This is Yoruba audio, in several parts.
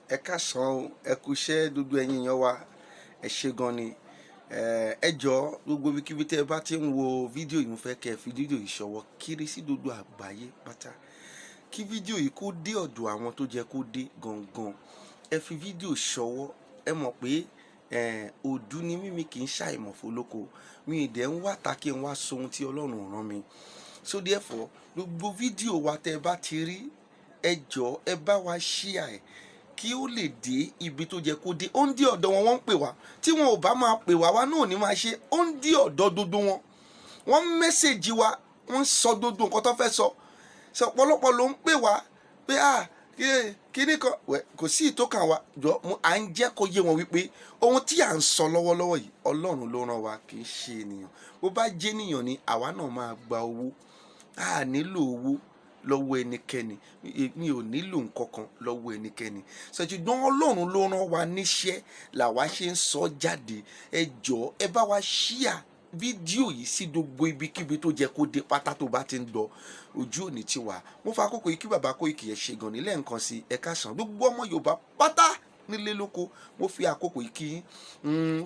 Ẹ káàsán, ẹ kú iṣẹ́ gbogbo ẹ̀yin èèyàn wa, ẹ ṣé gan ni. Ẹ jọ̀ọ́ gbogbo ibikíbi tẹ́ ẹ bá ti ń wo fídíò yìí, mo fẹ́ kẹ́ ẹ fi fídíò yìí ṣọwọ́ kiri sí gbogbo àgbáyé pátá. Kí fídíò yìí kó dé ọ̀dọ̀ àwọn tó jẹ́ kó dé gangan. Ẹ fi fídíò ṣọwọ́. Ẹ mọ̀ pé òdú ni mímí kì í ṣàìmọ̀ fólóko. Mi ì dẹ̀ ń wá ta kí n wá sọ ohun tí Ọlọ́run rán mi. So therefore, gbogbo fídíò wa tẹ́ ẹ bá ti rí, ẹ jọ̀ọ́ ẹ bá wa share ẹ̀ kí ó lè dé ibi tó jẹ́ kó dé. Ó ń dé ọ̀dọ̀ wọn, wọ́n ń pè wá. Tí wọn ò bá máa pè wá, wá náà ò ní máa ṣe. Ó ń dé ọ̀dọ̀ gbogbo wọn. Wọ́n mẹ́sẹ̀jì wa, wọ́n sọ gbogbo nǹkan tó fẹ́ sọ. Sọ ọ̀pọ̀lọpọ̀ ló ń pè wá pé kíní kan kò sí ìtókàn wa jọ. À ń jẹ́ kó yé wọn wípé ohun tí à ń sọ lọ́wọ́lọ́wọ́ yìí Ọlọ́run ló rán wa, kì í ṣe ènìyàn. Bó bá jẹ́ ènìyàn ni àwa náà máa gba owó. A nílò owó lọ́wọ́ ẹnikẹ́ni. Mi ò nílò nǹkan kan lọ́wọ́ ẹnikẹ́ni. Ṣùgbọ́n Ọlọ́run ló rán wa níṣẹ́ làwa ṣe ń sọ jáde. Ẹ jọ̀ọ́ ẹ bá wa share fídíò yìí sí gbogbo ibikíbi tó jẹ́ kó dé pátá tó bá ti ń lọ. Ojú òní ti wà. Mo fa àkókò yìí kí bàbá Koiki ẹ ṣé gan ni lẹ́ẹ̀kan sí ẹ káàsán. Gbogbo ọmọ Yorùbá pátá nílé lóko, mo fi àkókò yìí kí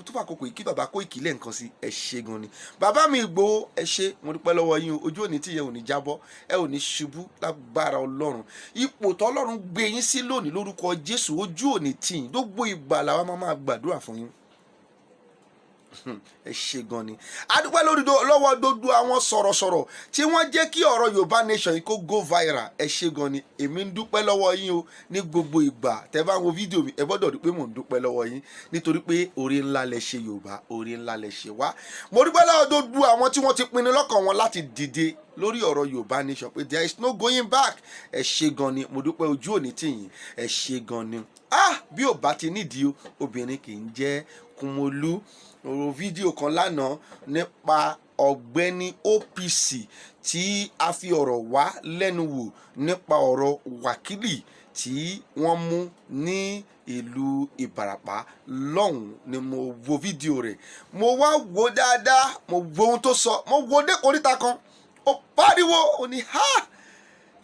tó fà àkókò yìí kí bàbá Koiki lẹ́ẹ̀kan sí ẹ ṣé gan ni. Bàbá mi Ìgbòho ẹ ṣé, mo dúpẹ́ lọ́wọ́ yín o. Ojú òní tí yẹn ò ní jábọ́, ẹ ò ní ṣubú lágbára Ọlọ́run. Ipò tọ́lọ́run gbé yín sí lónìí lórúkọ Jésù, ojú òní tì yín. Gbogbo ìgbà làwa máa gbàdúrà fún yín. Ẹ ṣé gan ni. A dúpẹ́ lọ́wọ́ gbogbo àwọn sọ̀rọ̀sọ̀rọ̀ tí wọ́n jẹ́ kí ọ̀rọ̀ Yorùbá nation yìí kó go viral. Ẹ ṣé gan ni. Èmi ń dúpẹ́ lọ́wọ́ yín o ní gbogbo ìgbà. Tẹ́ bá wo fídíò mi, ẹ gbọ́dọ̀ rí pé mò ń dúpẹ́ lọ́wọ́ yín nítorí pé oore ńlá lẹ ṣe Yorùbá, oore ńlá lẹ ṣe wá. Mo dúpẹ́ lọ́wọ́ gbogbo àwọn tí wọ́n ti pinnu lọ́kàn wọn láti dìde lórí ọ̀rọ̀ Yorùbá nation pé there is no going back. Ẹ ṣé gan ni. Mo dúpẹ́ ojú òní tì yín. Ẹ ṣé gan ni. Bí ò bá ti nídìí o, obìnrin kì í jẹ́ Kúnmọ́lú. Ọ̀rọ̀ fídíò kan lánàá nípa ọ̀gbẹ́ni OPC tí a fi ọ̀rọ̀ wá lẹ́nu wò nípa ọ̀rọ̀ wákìlì tí wọ́n mú ní ìlú Ìbàràpá lọ́hùn ni mo wo fídíò rẹ̀. Mo wá wo dáadáa, mo wo ohun tó sọ, mo wo dé koríta kan, ó pariwo, ó ní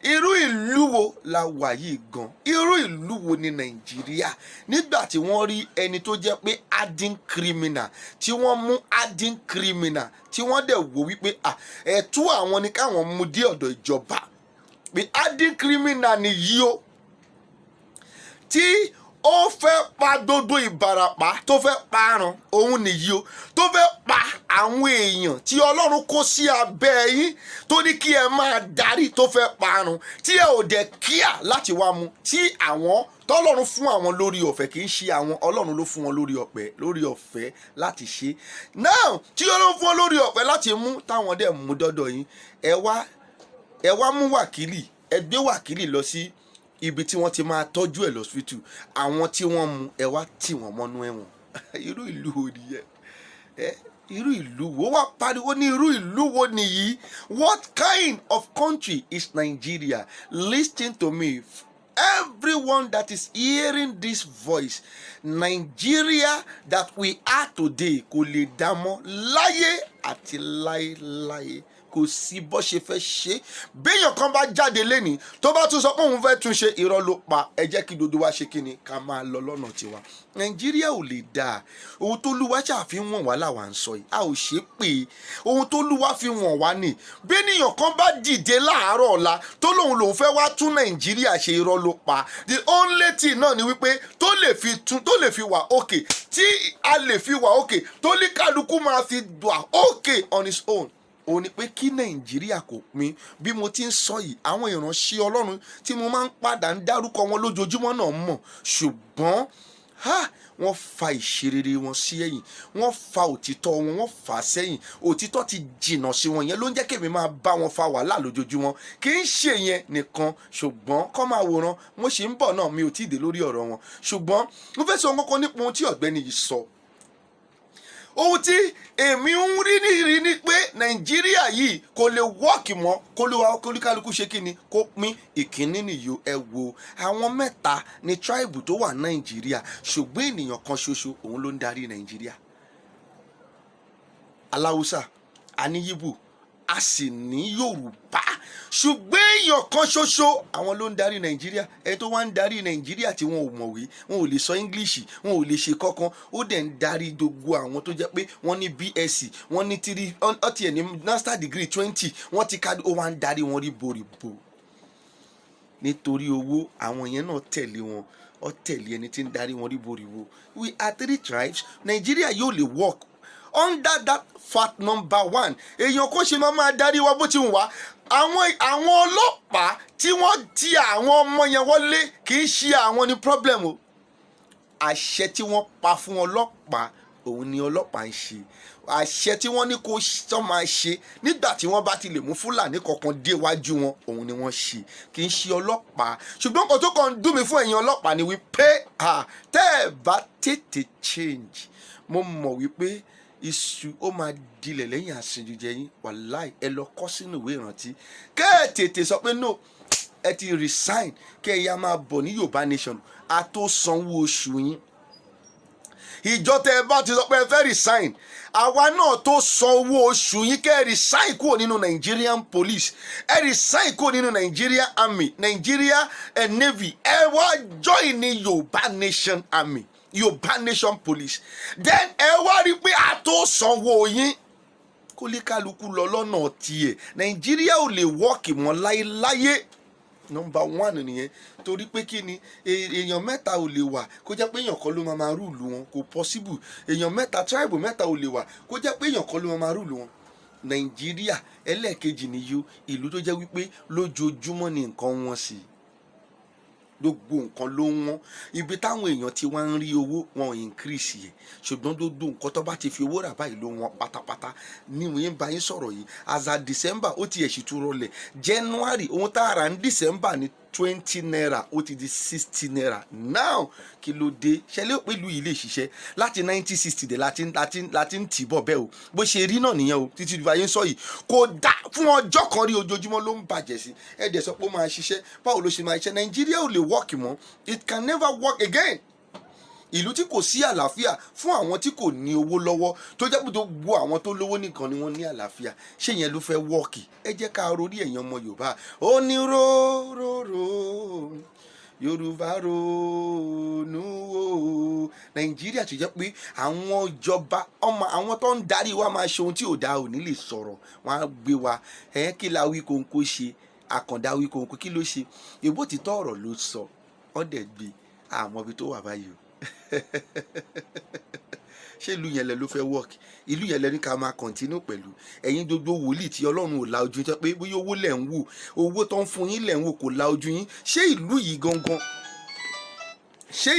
irú ìlú wo la wà yìí gan? Irú ìlú wo ni Nàìjíríà? Nígbà tí wọ́n rí ẹni tó jẹ́ pé hardened criminal, tí wọ́n mú hardened criminal, tí wọ́n dẹ̀ wò wípé ẹ̀tọ́ àwọn ni káwọn mú dé ọ̀dọ̀ ìjọba, pé hardened criminal nìyí o, tí ó fẹ́ pa gbogbo Ìbàràpá, tó fẹ́ parun, òun nìyí o, tó fẹ́ pa àwọn èèyàn tí Ọlọ́run kó sí abẹ́ yín, tó ní kí ẹ máa darí, tó fẹ́ parun, tí ẹ ò dẹ̀ kíà láti wá mú, tí àwọn tọ́lọ́run fún àwọn lórí ọ̀fẹ́, kì í ṣe àwọn, Ọlọ́run ló fún wọn lórí ọ̀fẹ́ láti ṣe. Now tí Ọlọ́run fún wọn lórí ọ̀fẹ́ láti mú, táwọn dẹ̀ mú dọ́dọ̀ yín, ẹ wá mú wákìlì, ẹ gbé wákìlì lọ sí ibi tí wọ́n ti máa tọ́jú ẹ̀ lọ́sítù. Àwọn tí wọ́n mú ẹ wá tì wọ́n mọ́nú ẹ̀wọ̀n. Irú ìlú wo nìyẹn? Irú ìlú wo? Wá pariwo ní irú ìlú wo nìyí? What kind of country is Nigeria? Listen to me. Everyone that is hearing this voice, Nigeria that we are today kò lè dá mọ́ láyé àti láéláé. Kò sí bó ṣe fẹ́ ṣe. Béèyàn kan bá jáde lénìí tó bá tún sọ pé òun fẹ́ tún ṣe, irọ́ ló pa. Ẹ jẹ́ kí gbogbo wa ṣe kí ni, ká máa lọ lọ́nà tiwa. Nàìjíríà ò lè dáa. Ohun tó Olúwa ṣàfihàn wá làwa ń sọ yìí. A ò ṣe pé ohun tó Olúwa fi wọ̀n wá ni. Béèyàn kan bá dìde láàárọ̀ ọ̀la tó lòun fẹ́ wá tún Nàìjíríà ṣe, irọ́ ló pa. The only thing náà ni wípé tó lè fi wà okay, tí a lè fi wà okay, tó ní kálukú máa fi wà okay on his own. Ó ní pé kí Nàìjíríà kò pín. Bí mo ti ń sọ yìí, àwọn ìránṣẹ́ Ọlọ́run tí mo máa ń padà ń dárúkọ wọn lójoojúmọ́ náà mọ̀, ṣùgbọ́n wọ́n fa ìṣerere wọn sí ẹ̀yìn, wọ́n fa òtítọ́ wọn, wọ́n fà á sẹ́yìn. Òtítọ́ ti jìnnà sí wọn, yẹn ló ń jẹ́ kémi máa bá wọn fa wàhálà lójoojúmọ́. Kì í ṣe yẹn nìkan, ṣùgbọ́n kọ́ máa wòran. Mo ṣì ń bọ̀ náà, mi ò tí ì dé lórí ọ̀rọ̀ wọn, ṣùgbọ́n mo fẹ́ sọ nǹkan nípa ohun tí ọ̀gbẹ́ni yìí sọ. Ohun tí èmi ń rí ni pé Nàìjíríà yìí kò lè wọ́ọ̀kì mọ́, kó kálukú ṣe kí ni, kó pín. Ìkíní nìyó. Ẹ wo àwọn mẹ́ta ní tribe tó wà Nàìjíríà, ṣùgbọ́n ènìyàn kan ṣoṣo òun ló ń darí Nàìjíríà. Aláwùsá, a ní Yíbò, a sì ní Yorùbá. ṣùgbọ́n èèyàn kan ṣoṣo àwọn ló ń darí nàìjíríà. Ẹ tó wá ń darí nàìjíríà tí wọn ò mọ̀wé, wọn ò lè sọ english, wọn ò lè ṣe kankan, ó dẹ̀ ń darí gbogbo àwọn tó jẹ́ pé wọ́n ní bsc, wọ́n ní 3 ọtí ẹ̀ ní master degree 20, wọ́n ti ká, ó wá ń darí wọn ríboríbo nítorí owó. Àwọn yẹn náà tẹ̀lé wọn, ó tẹ̀lé ẹni tí ń darí wọn ríboríbo. We are 3 tribes. Nàìjíríà yóò lè work under that fact number 1. Èèyàn kò ṣe máa darí wa bó ti ń wá. Àwọn ọlọ́pàá tí wọ́n ti àwọn ọmọ yẹn wọlé kì í ṣe àwọn ní problem o. Àṣẹ tí wọ́n pa fún ọlọ́pàá òun ni ọlọ́pàá ń ṣe. Àṣẹ tí wọ́n ní kó sọ máa ṣe nígbà tí wọ́n bá ti lè mú Fúlàní kankan déwájú wọn òun ni wọ́n ṣe, kì í ṣe ọlọ́pàá. Ṣùgbọ́n nǹkan tó kàn ń dùn mí fún ẹ̀yin ọlọ́pàá ni wípé tẹ́ ẹ̀ bá tètè change, mo mọ̀ wípé iṣu ó máa dilẹ̀ lẹ́yìn àṣejùjẹ yín. Wàláì, ẹ lọ kọ́ sínú ìwé ìrántí kẹ́ ẹ̀ tètè sọ pé no, ẹ ti resign, kẹ́ ẹ yá máa bọ̀ ní Yorùbá nation, a tó sanwó oṣù yín. Ìjọ tẹ́ ẹ bá ti sọ pé ẹ fẹ́ resign, àwa náà tó san owó oṣù yín. Kẹ́ ẹ resign kúrò nínú Nigerian police, ẹ resign kúrò nínú Nigeria army, Nigeria navy, ẹ wá join ní Yorùbá nation army, Yorùbá nation police. Then ẹ wá rí pé a tó sanwó yín, kó lè kálukú lọ lọ́nà tiẹ̀. Nàìjíríà ò lè wọ́ọ̀kì mọ́ láyéláyé. Number 1 nìyẹn. Torí pé kí ni èèyàn mẹ́ta ò lè wà kó jẹ́ pé èèyàn kan ló máa rúùlù wọn, kò possible. Èèyàn mẹ́ta, tribe mẹ́ta ò lè wà kó jẹ́ pé èèyàn kan ló máa rúùlù wọn. Nàìjíríà ẹlẹ́ẹ̀kejì nìyó, ìlú tó jẹ́ wípé lójoojúmọ́ ni nǹkan wọn sí, gbogbo nǹkan ló wọ́n. Ibi táwọn èèyàn ti wá ń rí owó wọn ò increase yẹ, ṣùgbọ́n gbogbo nǹkan tó bá ti fi owó rà báyìí ló wọ́n pátápátá. Ní mo yẹn bá yín sọ̀rọ̀ yìí, as a December ó ti ẹ̀sì tún rọlẹ̀. January ohun tá a rà ní December ní 20 naira ó ti di 60 naira. Now kí ló dé? Ṣẹlẹ̀ pé ìlú yìí lè ṣiṣẹ́ láti 1960 dé láti ń tì bọ̀ bẹ́ẹ̀ o. Bó ṣe rí náà nìyẹn o, títí bá yín sọ yìí kò dá fún ọjọ́ kan rí, ojoojúmọ́ ló ń bàjẹ́ sí. Ẹ dẹ̀ sọ pé ó máa ṣiṣẹ́, báwo ló ṣe máa ṣiṣẹ́? Nàìjíríà ò lè work mọ́, it can never work again. Ìlú tí kò sí àlàáfíà fún àwọn tí kò ní owó lọ́wọ́, tó jẹ́ pé gbogbo àwọn tó lówó nìkan ni wọ́n ní àlàáfíà. Ṣé yẹn ló fẹ́ wọ́ọ̀kì? Ẹ jẹ́ ká rorí ẹ̀yin ọmọ Yorùbá. Ó ní róróró Yorùbá ronú o. Nàìjíríà tó jẹ́ pé àwọn ìjọba àwọn tó ń darí wa máa ṣe ohun tí ò dáa, ò ní lè sọ̀rọ̀, wọ́n á gbé wa. Kí la wí kóńkó ṣe? Àkàndá wí kóńkó kí ló ṣe? Èbó ti tọ́ ọ̀rọ̀ ló sọ, ọ̀dẹ̀ gbé àmọ́ ibi tó wà báyìí o. Ṣé ìlú yẹn lẹ ló fẹ́ work? Ìlú yẹn lẹ ní ká máa continue pẹ̀lú ẹ̀yin gbogbo wòlíì tí Ọlọ́run ò la ojú yín, pé bóyá owó lẹ̀ ń wò, owó tó ń fún yín lẹ̀ ń wò, kò la ojú yín. Ṣé ìlú yìí gangan, ṣé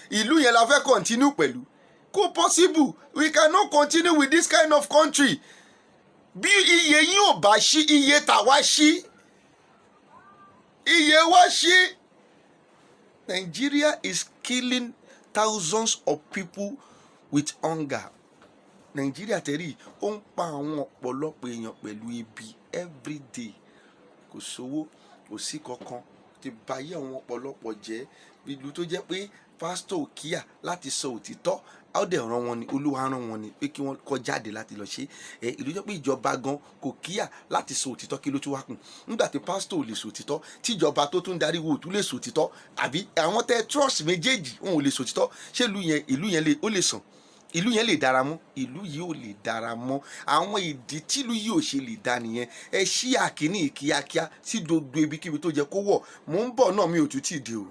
ìlú yẹn la fẹ́ continue pẹ̀lú? Kò possible. We cannot continue with this kind of country. Bí iye yín ò bá ṣí, iye tàwa ṣí, iye wa ṣí. Nigeria is killing thousands of people with hunger. Nigeria tẹ̀rí ó ń pa àwọn ọ̀pọ̀lọpọ̀ èèyàn pẹ̀lú ebi every day. Kò sówó, kò sí kankan, ti báyé àwọn ọ̀pọ̀lọpọ̀ jẹ́. Ìlú tó jẹ́ pé pásítọ̀ ò kíyà láti sọ òtítọ́, a ó dẹ̀ rán wọn ni, Olúwa rán wọn ni pé kí wọ́n kó jáde láti lọ ṣe. Ìlú jẹ́ pé ìjọba gan kò kíyà láti sọ òtítọ́, kí ló tún wá kùn? Nígbà tí pásítọ̀ ò lè sọ òtítọ́, tí ìjọba tó tún darí wo ò tún lè sọ òtítọ́, àbí àwọn tẹ́ trust méjèèjì wọn ò lè sọ òtítọ́. Ṣé ìlú yẹn ó lè sàn? Ìlú yẹn lè dára mọ́? Ìlú yìí ò lè dára mọ́. Àwọn ìdí tí ìlú yìí ò ṣe lè dá nìyẹn. Ẹ ṣí àkíní kíákíá sí gbogbo ibikíbi tó jẹ́ kó wọ̀. Mò ń bọ̀ náà, mi ò tún tì dé o.